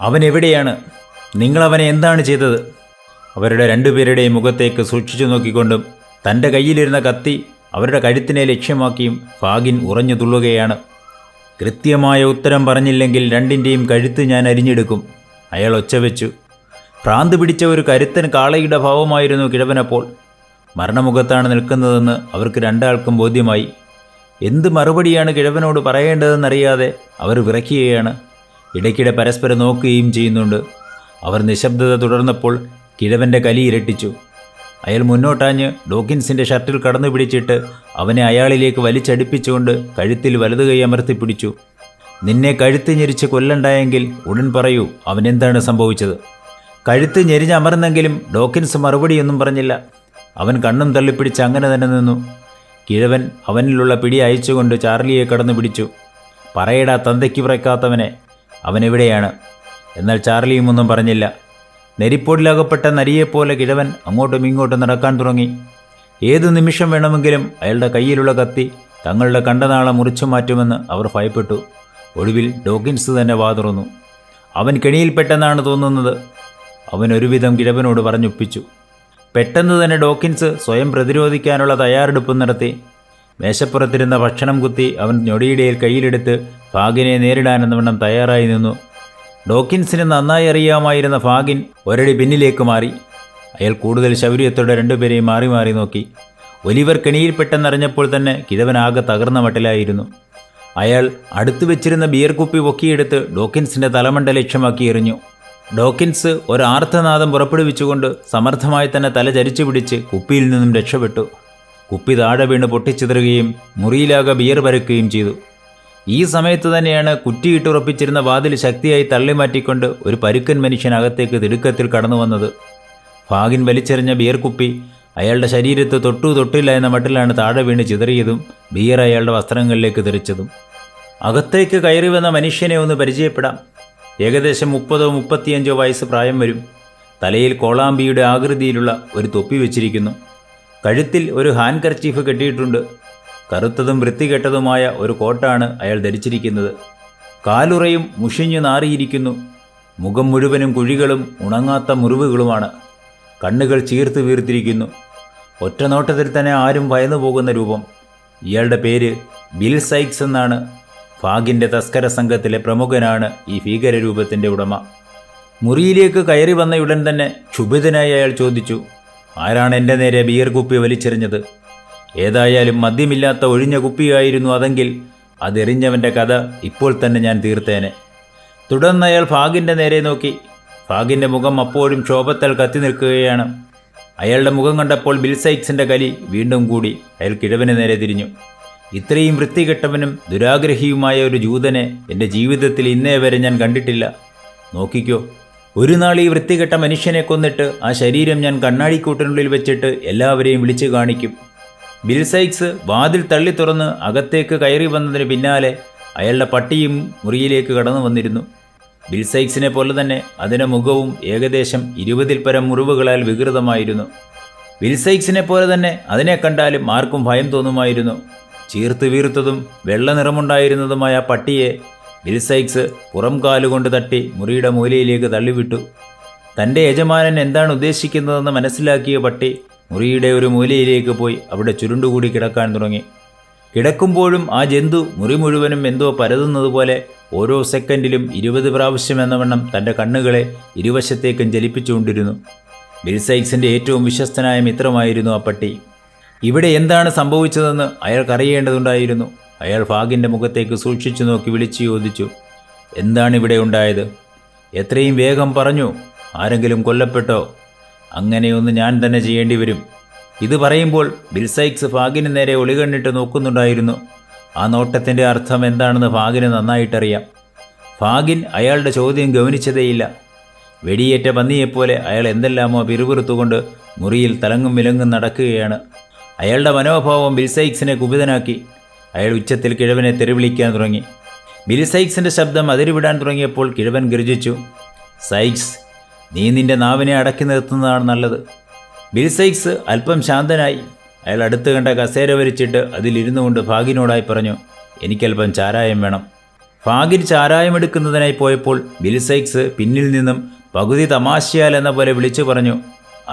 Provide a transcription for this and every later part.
അവൻ എവിടെയാണ്? നിങ്ങളവനെ എന്താണ് ചെയ്തത്? അവരുടെ രണ്ടുപേരുടെയും മുഖത്തേക്ക് സൂക്ഷിച്ചു നോക്കിക്കൊണ്ടും തൻ്റെ കയ്യിലിരുന്ന കത്തി അവരുടെ കഴുത്തിനെ ലക്ഷ്യമാക്കിയും ഫാഗിൻ ഉറഞ്ഞു തുള്ളുകയാണ്. കൃത്യമായ ഉത്തരം പറഞ്ഞില്ലെങ്കിൽ രണ്ടിൻ്റെയും കഴുത്ത് ഞാൻ അരിഞ്ഞെടുക്കും, അയാൾ ഒച്ചവെച്ചു. ഭ്രാന്ത് പിടിച്ച ഒരു കരുത്തൻ കാളയുടെ ഭാവമായിരുന്നു കിഴവനപ്പോൾ. മരണമുഖത്താണ് നിൽക്കുന്നതെന്ന് അവർക്ക് രണ്ടാൾക്കും ബോധ്യമായി. എന്ത് മറുപടിയാണ് കിഴവനോട് പറയേണ്ടതെന്നറിയാതെ അവർ വിറയ്ക്കുകയാണ്. ഇടയ്ക്കിടെ പരസ്പരം നോക്കുകയും ചെയ്യുന്നുണ്ട്. അവർ നിശബ്ദത തുടർന്നപ്പോൾ കിഴവൻ്റെ കലി ഇരട്ടിച്ചു. അയാൾ മുന്നോട്ടാഞ്ഞ് ഡോക്കിൻസിൻ്റെ ഷർട്ടിൽ കടന്നു പിടിച്ചിട്ട് അവനെ അയാളിലേക്ക് വലിച്ചടിപ്പിച്ചുകൊണ്ട് കഴുത്തിൽ വലതു കൈ അമർത്തിപ്പിടിച്ചു. നിന്നെ കഴുത്ത് ഞെരിച്ച് കൊല്ലണ്ടായെങ്കിൽ ഉടൻ പറയൂ, അവനെന്താണ് സംഭവിച്ചത്? കഴുത്ത് ഞെരിഞ്ഞമർന്നെങ്കിലും ഡോക്കിൻസ് മറുപടിയൊന്നും പറഞ്ഞില്ല. അവൻ കണ്ണും തള്ളിപ്പിടിച്ച് അങ്ങനെ തന്നെ നിന്നു. കിഴവൻ അവനിലുള്ള പിടി അയച്ചുകൊണ്ട് ചാർലിയെ കടന്നു പിടിച്ചു. പറയടാ തന്തയ്ക്ക് പിറക്കാത്തവനെ, അവനെവിടെയാണ്? എന്നാൽ ചാർലിയും ഒന്നും പറഞ്ഞില്ല. നെരിപ്പോടിലകപ്പെട്ട നരിയെപ്പോലെ കിഴവൻ അങ്ങോട്ടും ഇങ്ങോട്ടും നടക്കാൻ തുടങ്ങി. ഏതു നിമിഷം വേണമെങ്കിലും അയാളുടെ കയ്യിലുള്ള കത്തി തങ്ങളുടെ കണ്ടനാളെ മുറിച്ചു മാറ്റുമെന്ന് അവർ ഭയപ്പെട്ടു. ഒടുവിൽ ഡോക്കിൻസ് തന്നെ വാതുറന്നു. അവൻ കെണിയിൽപ്പെട്ടെന്നാണ് തോന്നുന്നത്, അവൻ ഒരുവിധം കിഴവനോട് പറഞ്ഞൊപ്പിച്ചു. പെട്ടെന്ന് തന്നെ ഡോക്കിൻസ് സ്വയം പ്രതിരോധിക്കാനുള്ള തയ്യാറെടുപ്പ് നടത്തി. മേശപ്പുറത്തിരുന്ന ഭക്ഷണം കുത്തി അവൻ ഞൊടിയിടയിൽ കയ്യിലെടുത്ത് ഫാഗിനെ നേരിടാനെന്ന വണ്ണം തയ്യാറായി നിന്നു. ഡോക്കിൻസിന് നന്നായി അറിയാമായിരുന്ന ഫാഗിൻ ഒരടി പിന്നിലേക്ക് മാറി. അയാൾ കൂടുതൽ ശൗര്യത്തോടെ രണ്ടുപേരെയും മാറി മാറി നോക്കി. ഒലിവർ കെണിയിൽപ്പെട്ടെന്നറിഞ്ഞപ്പോൾ തന്നെ കിഴവനാകെ തകർന്ന മട്ടിലായിരുന്നു. അയാൾ അടുത്തു വെച്ചിരുന്ന ബിയർ കുപ്പി പൊക്കിയെടുത്ത് ഡോക്കിൻസിൻ്റെ തലമണ്ട ലക്ഷ്യമാക്കി എറിഞ്ഞു. ഡോക്കിൻസ് ഒരു ആർത്തനാദം പുറപ്പെടുവിച്ചുകൊണ്ട് സമർത്ഥമായി തന്നെ തല ചരിച്ചു പിടിച്ച് കുപ്പിയിൽ നിന്നും രക്ഷപ്പെട്ടു. കുപ്പി താഴെ വീണ് പൊട്ടിച്ചിതറുകയും മുറിയിലാകെ ബിയർ പരക്കുകയും ചെയ്തു. ഈ സമയത്ത് തന്നെയാണ് കുറ്റിയിട്ടുറപ്പിച്ചിരുന്ന വാതിൽ ശക്തിയായി തള്ളിമാറ്റിക്കൊണ്ട് ഒരു പരുക്കൻ മനുഷ്യൻ അകത്തേക്ക് തിടുക്കത്തിൽ കടന്നു വന്നത്. ഫാഗിൻ വലിച്ചെറിഞ്ഞ ബിയർ കുപ്പി അയാളുടെ ശരീരത്ത് തൊട്ടില്ല എന്ന മട്ടിലാണ് താഴെ വീണ് ചിതറിയതും ബിയർ അയാളുടെ വസ്ത്രങ്ങളിലേക്ക് തെറിച്ചതും. അകത്തേക്ക് കയറി വന്ന മനുഷ്യനെ ഒന്ന് പരിചയപ്പെടാം. ഏകദേശം 30-35 വയസ്സ് പ്രായം വരും. തലയിൽ കോളാമ്പിയുടെ ആകൃതിയിലുള്ള ഒരു തൊപ്പി വെച്ചിരിക്കുന്നു. കഴുത്തിൽ ഒരു ഹാൻഡ് കർച്ചീഫ് കെട്ടിയിട്ടുണ്ട്. കറുത്തതും വൃത്തികെട്ടതുമായ ഒരു കോട്ടാണ് അയാൾ ധരിച്ചിരിക്കുന്നത്. കാലുറയും മുഷിഞ്ഞു നാറിയിരിക്കുന്നു. മുഖം മുഴുവനും കുഴികളും ഉണങ്ങാത്ത മുറിവുകളുമാണ്. കണ്ണുകൾ ചീർത്ത് വീർത്തിരിക്കുന്നു. ഒറ്റ നോട്ടത്തിൽ തന്നെ ആരും ഭയന്നു പോകുന്ന രൂപം. ഇയാളുടെ പേര് ബിൽ സൈക്സ് എന്നാണ്. ഫാഗിൻ്റെ തസ്കര സംഘത്തിലെ പ്രമുഖനാണ് ഈ ഭീകരരൂപത്തിൻ്റെ ഉടമ. മുറിയിലേക്ക് കയറി വന്നയുടൻ തന്നെ ക്ഷുഭിതനായി അയാൾ ചോദിച്ചു, ആരാണ് എൻ്റെ നേരെ ബിയർ കുപ്പി വലിച്ചെറിഞ്ഞത്? ഏതായാലും മദ്യമില്ലാത്ത ഒഴിഞ്ഞ കുപ്പിയായിരുന്നു അതെങ്കിൽ അതെറിഞ്ഞവൻ്റെ കഥ ഇപ്പോൾ തന്നെ ഞാൻ തീർത്തേനെ. തുടർന്ന് അയാൾ ഫാഗിൻ്റെ നേരെ നോക്കി. ഫാഗിൻ്റെ മുഖം അപ്പോഴും ക്ഷോഭത്താൽ കത്തി നിൽക്കുകയാണ്. അയാളുടെ മുഖം കണ്ടപ്പോൾ ബിൽ സൈക്സിൻ്റെ കലി വീണ്ടും കൂടി. അയാൾ കിഴവന് നേരെ തിരിഞ്ഞു. ഇത്രയും വൃത്തികെട്ടവനും ദുരാഗ്രഹിയുമായ ഒരു ജൂതനെ എൻ്റെ ജീവിതത്തിൽ ഇന്നേ വരെ ഞാൻ കണ്ടിട്ടില്ല. നോക്കിക്കോ, ഒരു നാൾ ഈ വൃത്തികെട്ട മനുഷ്യനെ കൊന്നിട്ട് ആ ശരീരം ഞാൻ കണ്ണാടിക്കൂട്ടിനുള്ളിൽ വെച്ചിട്ട് എല്ലാവരെയും വിളിച്ചു കാണിക്കും. ബിൽ സൈക്സ് വാതിൽ തള്ളി തുറന്ന് അകത്തേക്ക് കയറി വന്നതിന് പിന്നാലെ അയാളുടെ പട്ടിയും മുറിയിലേക്ക് കടന്നു വന്നിരുന്നു. ബിൽ സൈക്സിനെ പോലെ തന്നെ അതിൻ്റെ മുഖവും ഏകദേശം 20-ൽ പരം മുറിവുകളാൽ വികൃതമായിരുന്നു. ബിൽ സൈക്സിനെ പോലെ തന്നെ അതിനെ കണ്ടാലും ആർക്കും ഭയം തോന്നുമായിരുന്നു. ചീർത്ത് വീർത്തതും വെള്ള നിറമുണ്ടായിരുന്നതുമായ പട്ടിയെ ബിൽ സൈക്സ് പുറം കാലുകൊണ്ട് തട്ടി മുറിയുടെ മൂലയിലേക്ക് തള്ളിവിട്ടു. തൻ്റെ യജമാനൻ എന്താണ് ഉദ്ദേശിക്കുന്നതെന്ന് മനസ്സിലാക്കിയ പട്ടി മുറിയുടെ ഒരു മൂലയിലേക്ക് പോയി അവിടെ ചുരുണ്ടുകൂടി കിടക്കാൻ തുടങ്ങി. കിടക്കുമ്പോഴും ആ ജന്തു മുറി മുഴുവനും എന്തോ പരതുന്നതുപോലെ ഓരോ സെക്കൻഡിലും 20 പ്രാവശ്യം എന്ന വണ്ണം തൻ്റെ കണ്ണുകളെ ഇരുവശത്തേക്കും ചലിപ്പിച്ചുകൊണ്ടിരുന്നു. ബിൽ സൈക്സിൻ്റെ ഏറ്റവും വിശ്വസ്തനായ മിത്രമായിരുന്നു ആ പട്ടി. ഇവിടെ എന്താണ് സംഭവിച്ചതെന്ന് അയാൾക്കറിയേണ്ടതുണ്ടായിരുന്നു. അയാൾ ഫാഗിൻ്റെ മുഖത്തേക്ക് സൂക്ഷിച്ചു നോക്കി വിളിച്ചു ചോദിച്ചു, എന്താണ് ഇവിടെ ഉണ്ടായത്? എത്രയും വേഗം പറഞ്ഞു. ആരെങ്കിലും കൊല്ലപ്പെട്ടോ? അങ്ങനെയൊന്ന് ഞാൻ തന്നെ ചെയ്യേണ്ടി വരും. ഇത് പറയുമ്പോൾ ബിൽ സൈക്സ് ഫാഗിന് നേരെ ഒളികണ്ണിട്ട് നോക്കുന്നുണ്ടായിരുന്നു. ആ നോട്ടത്തിൻ്റെ അർത്ഥം എന്താണെന്ന് ഫാഗിന് നന്നായിട്ടറിയാം. ഫാഗിൻ അയാളുടെ ചോദ്യം ഗൗനിച്ചതേയില്ല. വെടിയേറ്റ പന്നിയെപ്പോലെ അയാൾ എന്തെല്ലാമോ പിറുപിറുത്തുകൊണ്ട് മുറിയിൽ തലങ്ങും വിലങ്ങും നടക്കുകയാണ്. അയാളുടെ മനോഭാവം ബിൽ സൈക്സിനെ കുപിതനാക്കി. അയാൾ ഉച്ചത്തിൽ കിഴവനെ തെറിവിളിക്കാൻ തുടങ്ങി. ബിൽ സൈക്സിൻ്റെ ശബ്ദം അതിരുവിടാൻ തുടങ്ങിയപ്പോൾ കിഴവൻ ഗർജിച്ചു, സൈക്സ്, നീ നിന്റെ നാവിനെ അടക്കി നിർത്തുന്നതാണ് നല്ലത്. ബിൽ സൈക്സ് അല്പം ശാന്തനായി. അയാൾ അടുത്ത് കണ്ട കസേര വരിച്ചിട്ട് അതിലിരുന്നു കൊണ്ട് ഫാഗിനോടായി പറഞ്ഞു, എനിക്കല്പം ചാരായം വേണം. ഫാഗിൻ ചാരായമെടുക്കുന്നതിനായി പോയപ്പോൾ ബിൽ സൈക്സ് പിന്നിൽ നിന്നും പകുതി തമാശയാൽ എന്ന പോലെ വിളിച്ചു പറഞ്ഞു,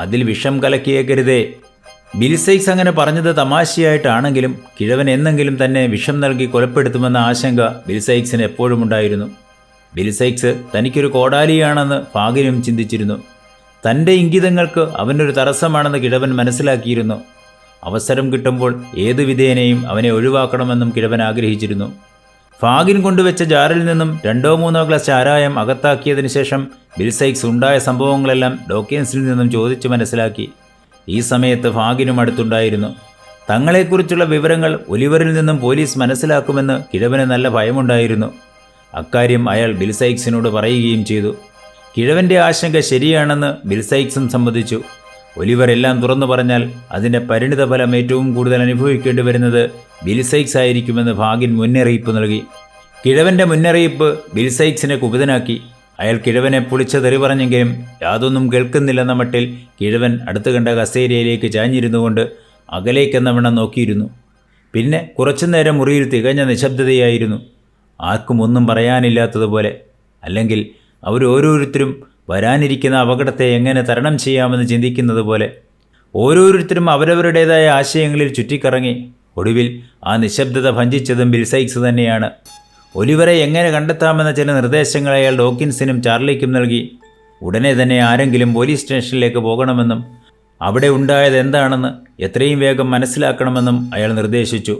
അതിൽ വിഷം കലക്കിയേക്കരുതേ. ബിൽ സൈക്സ് അങ്ങനെ പറഞ്ഞത് തമാശയായിട്ടാണെങ്കിലും കിഴവൻ എന്നെങ്കിലും തന്നെ വിഷം നൽകി കൊലപ്പെടുത്തുമെന്ന ആശങ്ക ബിൽ സൈക്സിന് എപ്പോഴും ഉണ്ടായിരുന്നു. ബിൽ സൈക്സ് തനിക്കൊരു കോടാലിയാണെന്ന് ഫാഗിനും ചിന്തിച്ചിരുന്നു. തൻ്റെ ഇംഗിതങ്ങൾക്ക് അവനൊരു തടസ്സമാണെന്ന് കിഴവൻ മനസ്സിലാക്കിയിരുന്നു. അവസരം കിട്ടുമ്പോൾ ഏതു വിധേനയും അവനെ ഒഴിവാക്കണമെന്നും കിഴവൻ ആഗ്രഹിച്ചിരുന്നു. ഫാഗിൻ കൊണ്ടുവച്ച ജാറിൽ നിന്നും 2-3 ഗ്ലാസ് ചാരായം അകത്താക്കിയതിനു ശേഷം ബിൽ സൈക്സ് ഉണ്ടായ സംഭവങ്ങളെല്ലാം ഡോക്കിൻസിൽ നിന്നും ചോദിച്ചു മനസ്സിലാക്കി. ഈ സമയത്ത് ഫാഗിനും അടുത്തുണ്ടായിരുന്നു. തങ്ങളെക്കുറിച്ചുള്ള വിവരങ്ങൾ ഒലിവറിൽ നിന്നും പോലീസ് മനസ്സിലാക്കുമെന്ന് കിഴവന് നല്ല ഭയമുണ്ടായിരുന്നു. അക്കാര്യം അയാൾ ബിൽ സൈക്സിനോട് പറയുകയും ചെയ്തു. കിഴവൻ്റെ ആശങ്ക ശരിയാണെന്ന് ബിൽ സൈക്സും സമ്മതിച്ചു. ഒലിവർ എല്ലാം തുറന്നു പറഞ്ഞാൽ അതിൻ്റെ പരിണിതഫലം ഏറ്റവും കൂടുതൽ അനുഭവിക്കേണ്ടി വരുന്നത് ബിൽ സൈക്സ് ആയിരിക്കുമെന്ന് ഫാഗിൻ മുന്നറിയിപ്പ് നൽകി. കിഴവൻ്റെ മുന്നറിയിപ്പ് ബിൽ സൈക്സിനെ കുപിതനാക്കി. അയാൾ കിഴവനെ പൊളിച്ച തെറി പറഞ്ഞെങ്കിലും യാതൊന്നും കേൾക്കുന്നില്ലെന്ന മട്ടിൽ കിഴവൻ അടുത്ത് കണ്ട കസേരയിലേക്ക് ചാഞ്ഞിരുന്നുകൊണ്ട് അകലേക്കെന്നവണ്ണം നോക്കിയിരുന്നു. പിന്നെ കുറച്ചുനേരം മുറിയിൽ തികഞ്ഞ നിശബ്ദതയായിരുന്നു. ആർക്കും ഒന്നും പറയാനില്ലാത്തതുപോലെ, അല്ലെങ്കിൽ അവരോരോരുത്തരും വരാനിരിക്കുന്ന അപകടത്തെ എങ്ങനെ തരണം ചെയ്യാമെന്ന് ചിന്തിക്കുന്നത് പോലെ. ഓരോരുത്തരും അവരവരുടേതായ ആശയങ്ങളിൽ ചുറ്റിക്കറങ്ങി. ഒടുവിൽ ആ നിശബ്ദത ഭഞ്ചിച്ചതും ബിൽ സൈക്സ് തന്നെയാണ്. ഒലിവറെ എങ്ങനെ കണ്ടെത്താമെന്ന ചില നിർദ്ദേശങ്ങൾ അയാൾ ഡോക്കിൻസിനും ചാർലിക്കും നൽകി. ഉടനെ തന്നെ ആരെങ്കിലും പോലീസ് സ്റ്റേഷനിലേക്ക് പോകണമെന്നും അവിടെ ഉണ്ടായത് എന്താണെന്ന് എത്രയും വേഗം മനസ്സിലാക്കണമെന്നും അയാൾ നിർദ്ദേശിച്ചു.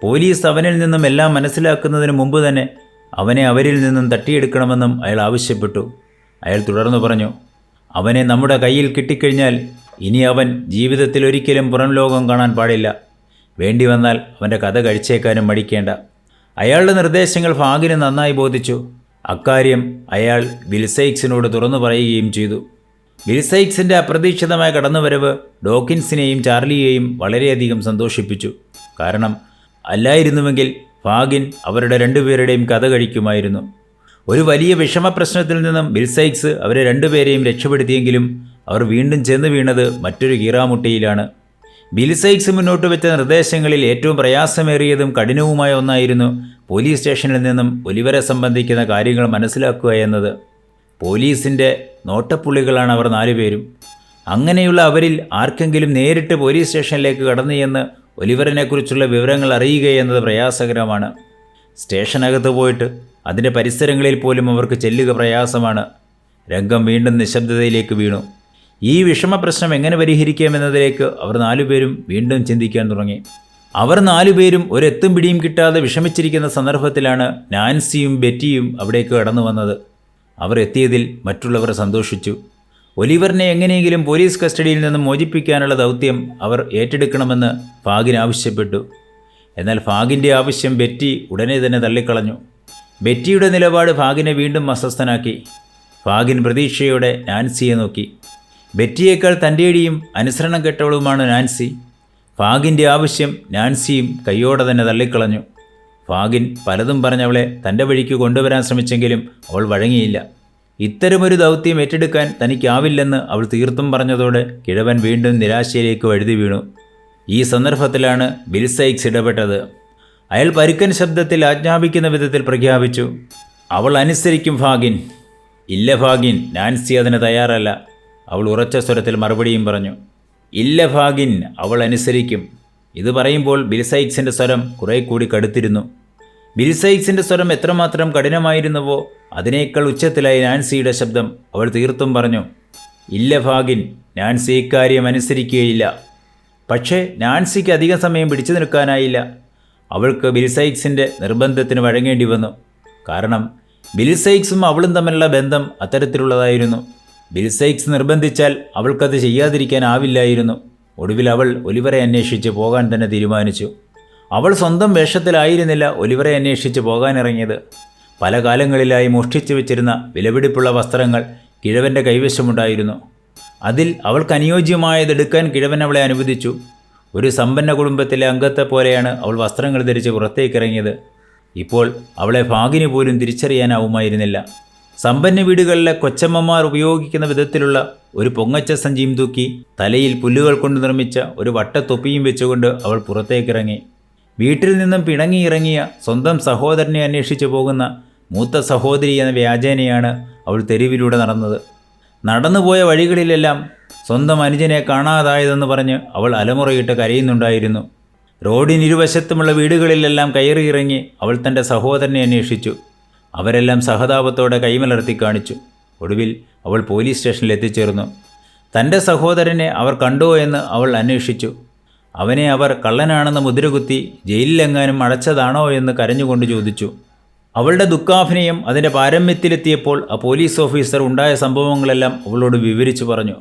പോലീസ് അവനിൽ നിന്നും എല്ലാം മനസ്സിലാക്കുന്നതിന് മുമ്പ് തന്നെ അവനെ അവരിൽ നിന്നും തട്ടിയെടുക്കണമെന്നും അയാൾ ആവശ്യപ്പെട്ടു. അയാൾ തുടർന്നു പറഞ്ഞു, അവനെ നമ്മുടെ കയ്യിൽ കിട്ടിക്കഴിഞ്ഞാൽ ഇനി അവൻ ജീവിതത്തിൽ ഒരിക്കലും പുറം ലോകം കാണാൻ പാടില്ല. വേണ്ടി വന്നാൽ അവൻ്റെ കഥ കഴിച്ചേക്കാനും മടിക്കേണ്ട. അയാളുടെ നിർദ്ദേശങ്ങൾ ഫാഗിന് നന്നായി ബോധിച്ചു. അക്കാര്യം അയാൾ ബിൽ സൈക്സിനോട് തുറന്നു പറയുകയും ചെയ്തു. ബിൽ സൈക്സിൻ്റെ അപ്രതീക്ഷിതമായ കടന്നുവരവ് ഡോക്കിൻസിനെയും ചാർലിയെയും വളരെയധികം സന്തോഷിപ്പിച്ചു. കാരണം അല്ലായിരുന്നുവെങ്കിൽ ഫാഗിൻ അവരുടെ രണ്ടുപേരുടെയും കഥ കഴിക്കുമായിരുന്നു. ഒരു വലിയ വിഷമപ്രശ്നത്തിൽ നിന്നും ബിൽ സൈക്സ് അവരെ രണ്ടുപേരെയും രക്ഷപ്പെടുത്തിയെങ്കിലും അവർ വീണ്ടും ചെന്ന് വീണത് മറ്റൊരു കീറാമുട്ടിയിലാണ്. ബിൽ സൈക്സ് മുന്നോട്ട് വെച്ച നിർദ്ദേശങ്ങളിൽ ഏറ്റവും പ്രയാസമേറിയതും കഠിനവുമായ ഒന്നായിരുന്നു പോലീസ് സ്റ്റേഷനിൽ നിന്നും ഒലിവരെ സംബന്ധിക്കുന്ന കാര്യങ്ങൾ മനസ്സിലാക്കുക എന്നത്. പോലീസിൻ്റെ നോട്ടപ്പുള്ളികളാണ് അവർ 4 പേരും. അങ്ങനെയുള്ള അവരിൽ ആർക്കെങ്കിലും നേരിട്ട് പോലീസ് സ്റ്റേഷനിലേക്ക് കടന്നു ചെന്ന് ഒലിവറിനെക്കുറിച്ചുള്ള വിവരങ്ങൾ അറിയുകയെന്നത് പ്രയാസകരമാണ്. സ്റ്റേഷനകത്ത് പോയിട്ട് അതിൻ്റെ പരിസരങ്ങളിൽ പോലും അവർക്ക് ചെല്ലുക പ്രയാസമാണ്. രംഗം വീണ്ടും നിശബ്ദതയിലേക്ക് വീണു. ഈ വിഷമപ്രശ്നം എങ്ങനെ പരിഹരിക്കാമെന്നതിലേക്ക് അവർ 4 പേരും വീണ്ടും ചിന്തിക്കാൻ തുടങ്ങി. അവർ 4 പേരും ഒരെത്തും പിടിയും കിട്ടാതെ വിഷമിച്ചിരിക്കുന്ന സന്ദർഭത്തിലാണ് നാൻസിയും ബെറ്റിയും അവിടേക്ക് കടന്നു വന്നത്. അവർ എത്തിയതിൽ മറ്റുള്ളവർ സന്തോഷിച്ചു. ഒലിവറിനെ എങ്ങനെയെങ്കിലും പോലീസ് കസ്റ്റഡിയിൽ നിന്നും മോചിപ്പിക്കാനുള്ള ദൗത്യം അവർ ഏറ്റെടുക്കണമെന്ന് ഫാഗിൻ ആവശ്യപ്പെട്ടു. എന്നാൽ ഫാഗിൻ്റെ ആവശ്യം ബെറ്റി ഉടനെ തന്നെ തള്ളിക്കളഞ്ഞു. ബെറ്റിയുടെ നിലപാട് ഫാഗിനെ വീണ്ടും അസ്വസ്ഥനാക്കി. ഫാഗിൻ പ്രതീക്ഷയോടെ നാൻസിയെ നോക്കി. ബെറ്റിയേക്കാൾ തൻ്റെടിയും അനുസരണം കെട്ടവളുമാണ് നാൻസി. ഫാഗിൻ്റെ ആവശ്യം നാൻസിയും കയ്യോടെ തന്നെ തള്ളിക്കളഞ്ഞു. ഫാഗിൻ പലതും പറഞ്ഞവളെ തൻ്റെ വഴിക്ക് കൊണ്ടുവരാൻ ശ്രമിച്ചെങ്കിലും അവൾ വഴങ്ങിയില്ല. ഇത്തരമൊരു ദൗത്യം ഏറ്റെടുക്കാൻ തനിക്കാവില്ലെന്ന് അവൾ തീർത്തും പറഞ്ഞതോടെ കിഴവൻ വീണ്ടും നിരാശയിലേക്ക് വഴുതി വീണു. ഈ സന്ദർഭത്തിലാണ് ബിൽ സൈക്സ് ഇടപെട്ടത്. അയാൾ പരുക്കൻ ശബ്ദത്തിൽ ആജ്ഞാപിക്കുന്ന വിധത്തിൽ പ്രഖ്യാപിച്ചു, അവൾ അനുസരിക്കും ഫാഗിൻ. ഇല്ല ഫാഗിൻ, നാൻസി അതിന് തയ്യാറല്ല. അവൾ ഉറച്ച സ്വരത്തിൽ മറുപടിയും പറഞ്ഞു. ഇല്ല ഫാഗിൻ, അവൾ അനുസരിക്കും. ഇത് പറയുമ്പോൾ ബിൽ സൈക്സിൻ്റെ സ്വരം കുറേ കൂടി കടുത്തിരുന്നു. ബിൽ സൈക്സിൻ്റെ സ്വരം എത്രമാത്രം കഠിനമായിരുന്നുവോ അതിനേക്കാൾ ഉച്ചത്തിലായി നാൻസിയുടെ ശബ്ദം. അവൾ തീർത്തും പറഞ്ഞു, ഇല്ല ഫാഗിൻ, നാൻസി ഇക്കാര്യം അനുസരിക്കുകയില്ല. പക്ഷേ നാൻസിക്ക് അധികം സമയം പിടിച്ചു നിൽക്കാനായില്ല. അവൾക്ക് ബിൽ സൈക്സിൻ്റെ നിർബന്ധത്തിന് വഴങ്ങേണ്ടി വന്നു. കാരണം ബിൽ സൈക്സും അവളും തമ്മിലുള്ള ബന്ധം അത്തരത്തിലുള്ളതായിരുന്നു. ബിൽ സൈക്സ് നിർബന്ധിച്ചാൽ അവൾക്കത് ചെയ്യാതിരിക്കാനാവില്ലായിരുന്നു. ഒടുവിൽ അവൾ ഒലിവറെ അന്വേഷിച്ച് പോകാൻ തന്നെ തീരുമാനിച്ചു. അവൾ സ്വന്തം വേഷത്തിലായിരുന്നില്ല ഒലിവറെ അന്വേഷിച്ച് പോകാനിറങ്ങിയത്. പല കാലങ്ങളിലായി മോഷ്ടിച്ചു വെച്ചിരുന്ന വിലപിടിപ്പുള്ള വസ്ത്രങ്ങൾ കിഴവൻ്റെ കൈവശമുണ്ടായിരുന്നു. അതിൽ അവൾക്ക് അനുയോജ്യമായതെടുക്കാൻ കിഴവൻ അവളെ അനുവദിച്ചു. ഒരു സമ്പന്ന കുടുംബത്തിലെ അംഗത്തെ പോലെയാണ് അവൾ വസ്ത്രങ്ങൾ ധരിച്ച് പുറത്തേക്കിറങ്ങിയത്. ഇപ്പോൾ അവളെ ഫാഗിന് പോലും തിരിച്ചറിയാനാവുമായിരുന്നില്ല. സമ്പന്ന വീടുകളിലെ കൊച്ചമ്മമാർ ഉപയോഗിക്കുന്ന വിധത്തിലുള്ള ഒരു പൊങ്ങച്ച സഞ്ചിയും തൂക്കി തലയിൽ പുല്ലുകൾ കൊണ്ട് നിർമ്മിച്ച ഒരു വട്ടത്തൊപ്പിയും വെച്ചുകൊണ്ട് അവൾ പുറത്തേക്കിറങ്ങി. വീട്ടിൽ നിന്നും പിണങ്ങിയിറങ്ങിയ സ്വന്തം സഹോദരനെ അന്വേഷിച്ചു പോകുന്ന മൂത്ത സഹോദരി എന്ന വ്യാജേനയാണ് അവൾ തെരുവിലൂടെ നടന്നത്. നടന്നുപോയ വഴികളിലെല്ലാം സ്വന്തം അനുജനെ കാണാതായതെന്ന് പറഞ്ഞ് അവൾ അലമുറയിട്ട് കരയുന്നുണ്ടായിരുന്നു. റോഡിനിരുവശത്തുമുള്ള വീടുകളിലെല്ലാം കയറിയിറങ്ങി അവൾ തൻ്റെ സഹോദരനെ അന്വേഷിച്ചു. അവരെല്ലാം സഹതാപത്തോടെ കൈമലർത്തി കാണിച്ചു. ഒടുവിൽ അവൾ പോലീസ് സ്റ്റേഷനിൽ എത്തിച്ചേർന്നു. തൻ്റെ സഹോദരനെ അവർ കണ്ടോ എന്ന് അവൾ അന്വേഷിച്ചു. അവനെ അവർ കള്ളനാണെന്ന് മുദ്രകുത്തി ജയിലിലെങ്ങാനും അടച്ചതാണോ എന്ന് കരഞ്ഞുകൊണ്ട് ചോദിച്ചു. അവളുടെ ദുഃഖാഭിനയം അതിൻ്റെ പാരമ്യത്തിലെത്തിയപ്പോൾ ആ പോലീസ് ഓഫീസർ ഉണ്ടായ സംഭവങ്ങളെല്ലാം അവളോട് വിവരിച്ചു പറഞ്ഞു.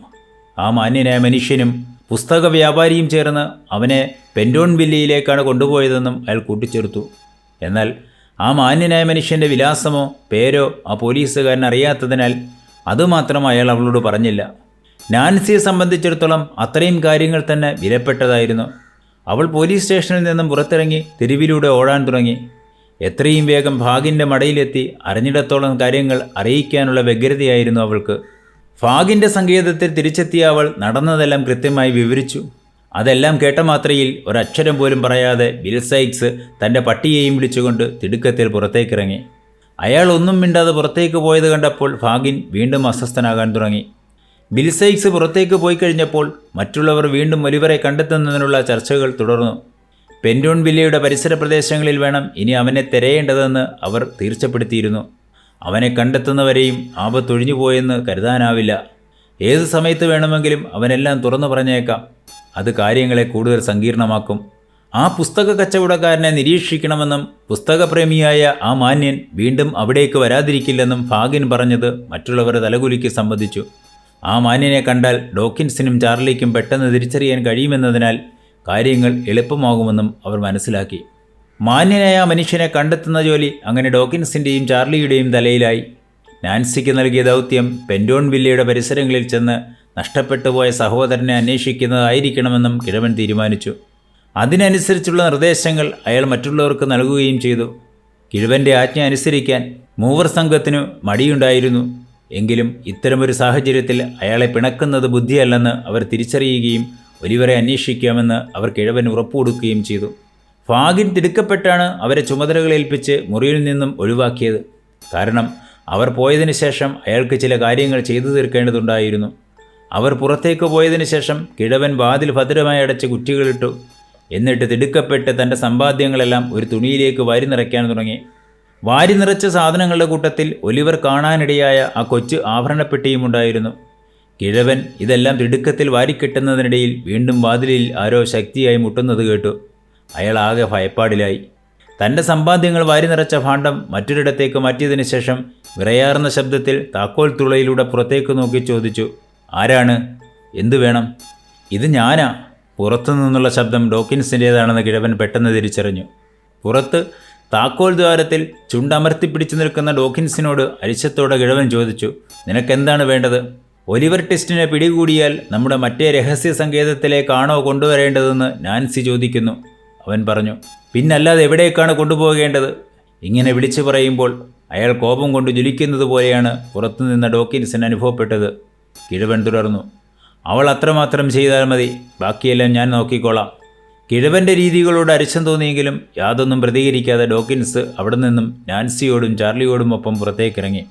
ആ മാന്യനായ മനുഷ്യനും പുസ്തക വ്യാപാരിയും ചേർന്ന് അവനെ പെൻറ്റോൺവില്ലയിലേക്കാണ് കൊണ്ടുപോയതെന്നും അയാൾ കൂട്ടിച്ചേർത്തു. എന്നാൽ ആ മാന്യനായ മനുഷ്യൻ്റെ വിലാസമോ പേരോ ആ പോലീസുകാരൻ അറിയാത്തതിനാൽ അതുമാത്രം അയാൾ അവളോട് പറഞ്ഞില്ല. നാൻസിയെ സംബന്ധിച്ചിടത്തോളം അത്രയും കാര്യങ്ങൾ തന്നെ വിലപ്പെട്ടതായിരുന്നു. അവൾ പോലീസ് സ്റ്റേഷനിൽ നിന്നും പുറത്തിറങ്ങി തെരുവിലൂടെ ഓടാൻ തുടങ്ങി. എത്രയും വേഗം ഫാഗിൻ്റെ മടയിലെത്തി അറിഞ്ഞിടത്തോളം കാര്യങ്ങൾ അറിയിക്കാനുള്ള വ്യഗ്രതയായിരുന്നു അവൾക്ക്. ഫാഗിൻ്റെ സങ്കേതത്തിൽ തിരിച്ചെത്തിയ അവൾ നടന്നതെല്ലാം കൃത്യമായി വിവരിച്ചു. അതെല്ലാം കേട്ട മാത്രയിൽ ഒരക്ഷരം പോലും പറയാതെ ബിൽ സൈക്സ് തൻ്റെ പട്ടിയെയും വിളിച്ചുകൊണ്ട് തിടുക്കത്തിൽ പുറത്തേക്കിറങ്ങി. അയാൾ ഒന്നും മിണ്ടാതെ പുറത്തേക്ക് പോയത് കണ്ടപ്പോൾ ഫാഗിൻ വീണ്ടും അസ്വസ്ഥനാകാൻ തുടങ്ങി. ബിൽ സൈക്സ് പുറത്തേക്ക് പോയി കഴിഞ്ഞപ്പോൾ മറ്റുള്ളവർ വീണ്ടും ഒലിവറെ കണ്ടെത്തുന്നതിനുള്ള ചർച്ചകൾ തുടർന്നു. പെൻറ്റോൺവില്ലയുടെ പരിസര പ്രദേശങ്ങളിൽ വേണം ഇനി അവനെ തിരയേണ്ടതെന്ന് അവർ തീർച്ചപ്പെടുത്തിയിരുന്നു. അവനെ കണ്ടെത്തുന്നവരെയും ആപത്തൊഴിഞ്ഞു പോയെന്ന് കരുതാനാവില്ല. ഏത് സമയത്ത് വേണമെങ്കിലും അവനെല്ലാം തുറന്നു പറഞ്ഞേക്കാം. അത് കാര്യങ്ങളെ കൂടുതൽ സങ്കീർണമാക്കും. ആ പുസ്തക കച്ചവടക്കാരനെ നിരീക്ഷിക്കണമെന്നും പുസ്തകപ്രേമിയായ ആ മാന്യൻ വീണ്ടും അവിടേക്ക് വരാതിരിക്കില്ലെന്നും ഫാഗിൻ പറഞ്ഞത് മറ്റുള്ളവരെ തലകുലുക്കി സംബന്ധിച്ചു. ആ മാന്യനെ കണ്ടാൽ ഡോക്കിൻസിനും ചാർലിക്കും പെട്ടെന്ന് തിരിച്ചറിയാൻ കഴിയുമെന്നതിനാൽ കാര്യങ്ങൾ എളുപ്പമാകുമെന്നും അവർ മനസ്സിലാക്കി. മാന്യനായ മനുഷ്യനെ കണ്ടെത്തുന്ന ജോലി അങ്ങനെ ഡോക്കിൻസിൻ്റെയും ചാർലിയുടെയും തലയിലായി. നാൻസിക്ക് നൽകിയ ദൗത്യം പെൻറ്റോൺവില്ലയുടെ പരിസരങ്ങളിൽ ചെന്ന് നഷ്ടപ്പെട്ടുപോയ സഹോദരനെ അന്വേഷിക്കുന്നതായിരിക്കണമെന്നും കിഴവൻ തീരുമാനിച്ചു. അതിനനുസരിച്ചുള്ള നിർദ്ദേശങ്ങൾ അയാൾ മറ്റുള്ളവർക്ക് നൽകുകയും ചെയ്തു. കിഴവൻ്റെ ആജ്ഞ അനുസരിക്കാൻ മൂവർ സംഘത്തിനു മടിയുണ്ടായിരുന്നു. എങ്കിലും ഇത്തരമൊരു സാഹചര്യത്തിൽ അയാളെ പിണക്കുന്നത് ബുദ്ധിയല്ലെന്ന് അവർ തിരിച്ചറിയുകയും ഒലിവറെ അന്വേഷിക്കാമെന്ന് അവർ കിഴവൻ ഉറപ്പുകൊടുക്കുകയും ചെയ്തു. ഫാഗിൻ തിടുക്കപ്പെട്ടാണ് അവരെ ചുമതലകളേൽപ്പിച്ച് മുറിയിൽ നിന്നും ഒഴിവാക്കിയത്. കാരണം അവർ പോയതിനു ശേഷം അയാൾക്ക് ചില കാര്യങ്ങൾ ചെയ്തു തീർക്കേണ്ടതുണ്ടായിരുന്നു. അവർ പുറത്തേക്ക് പോയതിനു ശേഷം കിഴവൻ വാതിൽ ഭദ്രമായി അടച്ച് കുറ്റികളിട്ടു. എന്നിട്ട് തിടുക്കപ്പെട്ട് തൻ്റെ സമ്പാദ്യങ്ങളെല്ലാം ഒരു തുണിയിലേക്ക് വാരി നിറയ്ക്കാൻ തുടങ്ങി. വാരി നിറച്ച സാധനങ്ങളുടെ കൂട്ടത്തിൽ ഒലിവർ കാണാനിടയായ ആ കൊച്ചു ആഭരണപ്പെട്ടിയും ഉണ്ടായിരുന്നു. കിഴവൻ ഇതെല്ലാം തിടുക്കത്തിൽ വാരിക്കെട്ടുന്നതിനിടയിൽ വീണ്ടും വാതിലിൽ ആരോ ശക്തിയായി മുട്ടുന്നത് കേട്ടു. അയാൾ ആകെ ഭയപ്പാടിലായി. തൻ്റെ സമ്പാദ്യങ്ങൾ വാരി നിറച്ച ഭാണ്ഡം മറ്റൊരിടത്തേക്ക് മാറ്റിയതിനു ശേഷം വിറയാർന്ന ശബ്ദത്തിൽ താക്കോൽ തുളയിലൂടെ പുറത്തേക്ക് നോക്കി ചോദിച്ചു, ആരാണ്? എന്തു വേണം? ഇത് ഞാനാ. പുറത്തുനിന്നുള്ള ശബ്ദം ഡോക്കിൻസിൻ്റേതാണെന്ന് കിഴവൻ പെട്ടെന്ന് തിരിച്ചറിഞ്ഞു. പുറത്ത് താക്കോൽ ദ്വാരത്തിൽ ചുണ്ടമർത്തിപ്പിടിച്ചു നിൽക്കുന്ന ഡോക്കിൻസിനോട് അരിശത്തോടെ കിഴവൻ ചോദിച്ചു, നിനക്കെന്താണ് വേണ്ടത്? ഒലിവർ ട്വിസ്റ്റിനെ പിടികൂടിയാൽ നമ്മുടെ മറ്റേ രഹസ്യ സങ്കേതത്തിലേക്കാണോ കൊണ്ടുവരേണ്ടതെന്ന് നാൻസി ചോദിക്കുന്നു. അവൻ പറഞ്ഞു, പിന്നല്ലാതെ എവിടേക്കാണ് കൊണ്ടുപോകേണ്ടത്? ഇങ്ങനെ വിളിച്ചു പറയുമ്പോൾ അയാൾ കോപം കൊണ്ട് ജ്വലിക്കുന്നത് പോലെയാണ് പുറത്തുനിന്ന ഡോക്കിൻസിന് അനുഭവപ്പെട്ടത്. കിഴവൻ തുടർന്നു, അവൾ അത്രമാത്രം ചെയ്താൽ മതി, ബാക്കിയെല്ലാം ഞാൻ നോക്കിക്കോളാം. കിഴവൻ്റെ രീതികളോട് അരിശം തോന്നിയെങ്കിലും യാതൊന്നും പ്രതികരിക്കാതെ ഡോക്കിൻസ് അവിടെ നിന്നും നാൻസിയോടും ചാർലിയോടും ഒപ്പം പുറത്തേക്കിറങ്ങി.